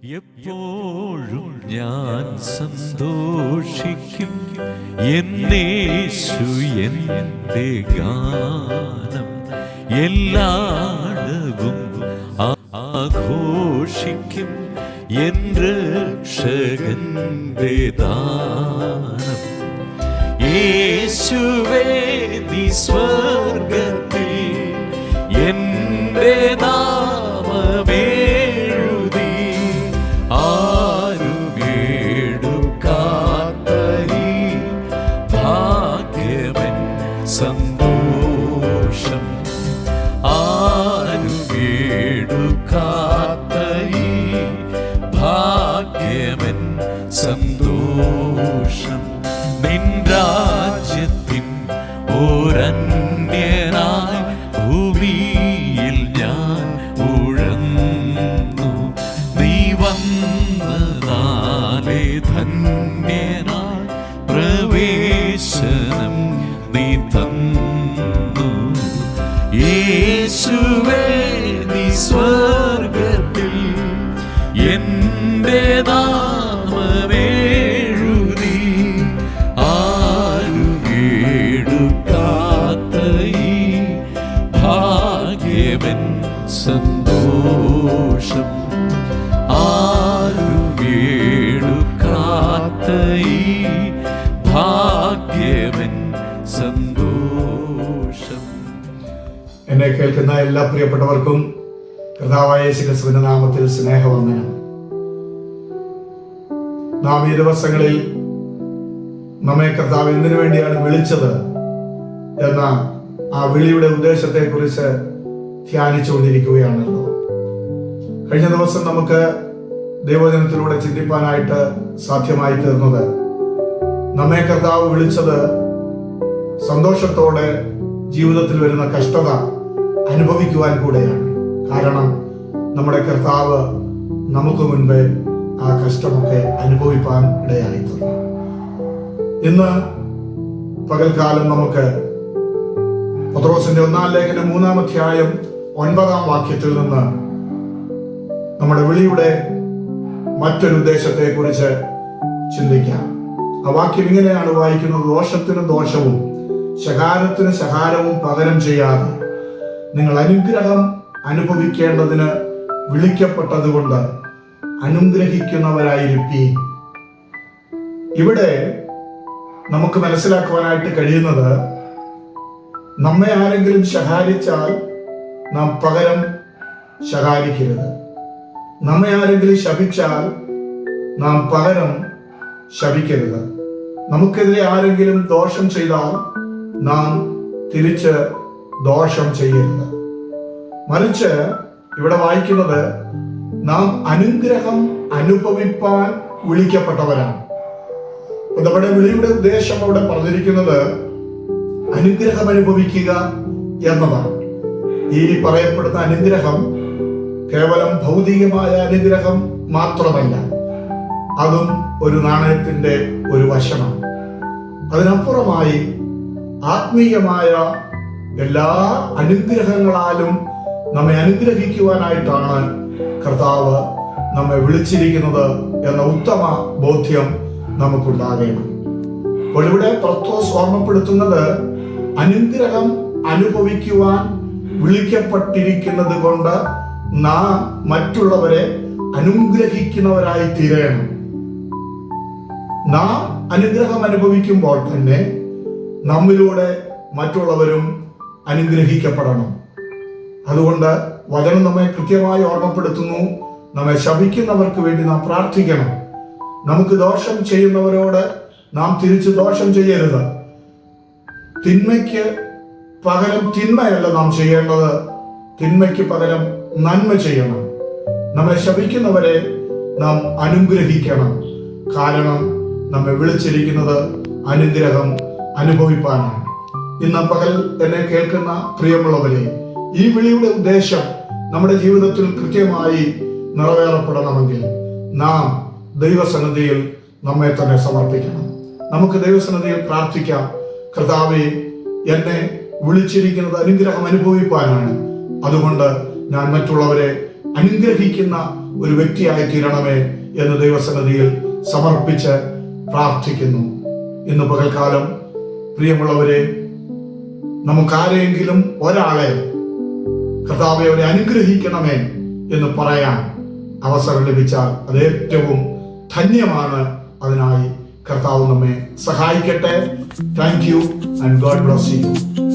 എപ്പോഴും ഞാൻ സന്തോഷിക്കും എന്നേശു എൻ്റെ ഗാനം എല്ലായിടവും ആഘോഷിക്കും എൻ രക്ഷകന്റെ ദാനം. യേശുവേ നീ സ്വർഗത്തിൽ എൻ്റെ നാമമേഴുതി ആരുമേടുക്കാത്ത ഈ ഭാഗ്യമൻ സന്തോഷം. ആരുമേടുക്കാത്ത ഈ ഭാഗ്യമൻ സന്തോഷം. നിൻ രാജ്യത്തിൻ ഒരന്യനായി ഭൂമിയിൽ ഞാൻ ഉഴന്നു. നീ വന്നതാലേ ധന്യനായി പ്രവേശനം നീ തന്നു. യേശുവേ നീ സ്വർഗത്തിൽ എൻ്റെ നാമമേഴുതി ആരുമേടുക്കാത്ത ഈ ഭാഗ്യമൻ സന്തോഷം. ആരുമേടുക്കാത്ത ഈ ഭാഗ്യമൻ സന്തോഷം. എന്നെ കേൾക്കുന്ന എല്ലാ പ്രിയപ്പെട്ടവർക്കും കർത്താവായ യേശുക്രിസ്തുവിന്റെ നാമത്തിൽ സ്നേഹവന്ദനം. നാം ഈ ദിവസങ്ങളിൽ നമ്മെ കർത്താവ് എന്തിനു വേണ്ടിയാണ് വിളിച്ചത് എന്ന ആ വിളിയുടെ ഉദ്ദേശത്തെ കുറിച്ച് ധ്യാനിച്ചുകൊണ്ടിരിക്കുകയാണല്ലോ. കഴിഞ്ഞ ദിവസം നമുക്ക് ദൈവവചനത്തിലൂടെ ചിന്തിപ്പാനായിട്ട് സാധ്യമായി തീർന്നത് നമ്മെ കർത്താവ് വിളിച്ചത് സന്തോഷത്തോടെ ജീവിതത്തിൽ വരുന്ന കഷ്ടത അനുഭവിക്കുവാൻ കൂടെയാണ്. കാരണം നമ്മുടെ കർത്താവ് നമുക്ക് മുൻപേ ആ കഷ്ടമൊക്കെ അനുഭവിപ്പാൻ ഇടയായിത്തീർന്നു. ഇന്ന് പകൽക്കാലം നമുക്ക് പത്രോസിന്റെ 1-ാം ലേഖനം 3-ാം അധ്യായം 9-ാം വാക്യത്തിൽ നിന്ന് നമ്മുടെ വിളിയുടെ മറ്റൊരു ഉദ്ദേശത്തെ കുറിച്ച് ചിന്തിക്കാം. ആ വാക്യം ഇങ്ങനെയാണ് വായിക്കുന്നത്: ദോഷത്തിന് ദോഷവും ശകാരത്തിന് ശകാരവും പകരം ചെയ്യാതെ നിങ്ങൾ അനുഗ്രഹം അനുഭവിക്കേണ്ടതിന് വിളിക്കപ്പെട്ടതുകൊണ്ട് അനുഗ്രഹിക്കുന്നവരായിരിപ്പീൻ. ഇവിടെ നമുക്ക് മനസ്സിലാക്കുവാനായിട്ട് കഴിയുന്നത്, നമ്മെ ആരെങ്കിലും ശകാരിച്ചാൽ നാം പകരം ശകാരിക്കരുത്. നമ്മെ ആരെങ്കിലും ശപിച്ചാൽ നാം പകരം ശപിക്കരുത്. നമുക്കെതിരെ ആരെങ്കിലും ദോഷം ചെയ്താൽ നാം തിരിച്ച് ദോഷം ചെയ്യരുത്. മറിച്ച് ഇവിടെ വായിക്കുന്നത്, നാം അനുഗ്രഹം അനുഭവിപ്പാൻ വിളിക്കപ്പെട്ടവരാണ്. നമ്മുടെ വിളിയുടെ ഉദ്ദേശം അവിടെ പറഞ്ഞിരിക്കുന്നത് അനുഗ്രഹം അനുഭവിക്കുക എന്നതാണ്. ഈ പറയപ്പെടുന്ന അനുഗ്രഹം കേവലം ഭൗതികമായ അനുഗ്രഹം മാത്രമല്ല, അതും ഒരു നാണയത്തിന്റെ ഒരു വശമാണ്. അതിനപ്പുറമായി ആത്മീയമായ എല്ലാ അനുഗ്രഹങ്ങളാലും നമ്മെ അനുഗ്രഹിക്കുവാനായിട്ടാണ് കർത്താവ് നമ്മെ വിളിച്ചിരിക്കുന്നത് എന്ന ഉത്തമ ബോധ്യം നമുക്കുണ്ടാകണം. അപ്പോൾ ഇവിടെ പത്രോസ് ഓർമ്മപ്പെടുത്തുന്നത്, അനുഗ്രഹം അനുഭവിക്കുവാൻ വിളിക്കപ്പെട്ടിരിക്കുന്നത് കൊണ്ട് നാം മറ്റുള്ളവരെ അനുഗ്രഹിക്കുന്നവരായി തീരണം. നാം അനുഗ്രഹം അനുഭവിക്കുമ്പോൾ തന്നെ നമ്മിലൂടെ മറ്റുള്ളവരും അനുഗ്രഹിക്കപ്പെടണം. അതുകൊണ്ട് വചനം നമ്മെ കൃത്യമായി ഓർമ്മപ്പെടുത്തുന്നു, നമ്മെ ശപിക്കുന്നവർക്ക് വേണ്ടി നാം പ്രാർത്ഥിക്കണം. നമുക്ക് ദോഷം ചെയ്യുന്നവരോട് നാം തിരിച്ചു ദോഷം ചെയ്യരുത്. തിന്മയ്ക്ക് പകരം തിന്മയല്ല നാം ചെയ്യേണ്ടത്, തിന്മയ്ക്ക് പകരം നന്മ ചെയ്യണം. നമ്മെ ശപിക്കുന്നവരെ നാം അനുഗ്രഹിക്കണം. കാരണം നമ്മെ വിളിച്ചിരിക്കുന്നത് അനുഗ്രഹം അനുഭവിപ്പാനാണ്. ഇന്ന് പകൽ എന്നെ കേൾക്കുന്ന പ്രിയമുള്ളവരെ, ഈ വിളിയുടെ ഉദ്ദേശം നമ്മുടെ ജീവിതത്തിൽ കൃത്യമായി നിറവേറപ്പെടണമെങ്കിൽ നാം ദൈവസന്നിധിയിൽ നമ്മെ തന്നെ സമർപ്പിക്കണം. നമുക്ക് ദൈവസന്നിധിയിൽ പ്രാർത്ഥിക്കാം. കർത്താവേ, എന്നെ വിളിച്ചിരിക്കുന്നത് അനുഗ്രഹം അനുഭവിപ്പാനാണ്. അതുകൊണ്ട് ഞാൻ മറ്റുള്ളവരെ അനുഗ്രഹിക്കുന്ന ഒരു വ്യക്തിയായി തീരണമേ എന്ന് ദൈവസന്നിധിയിൽ സമർപ്പിച്ച് പ്രാർത്ഥിക്കുന്നു. ഇന്ന് പകൽക്കാലം പ്രിയമുള്ളവരെ, നമുക്കാരെങ്കിലും ഒരാളെ കർത്താവേ അവരെ അനുഗ്രഹിക്കണമേ എന്ന് പറയാൻ അവസരം ലഭിച്ചാൽ അത് ഏറ്റവും ധന്യമാണ്. അതിനായി കർത്താവ് നമ്മെ സഹായിക്കട്ടെ. Thank you and God bless you.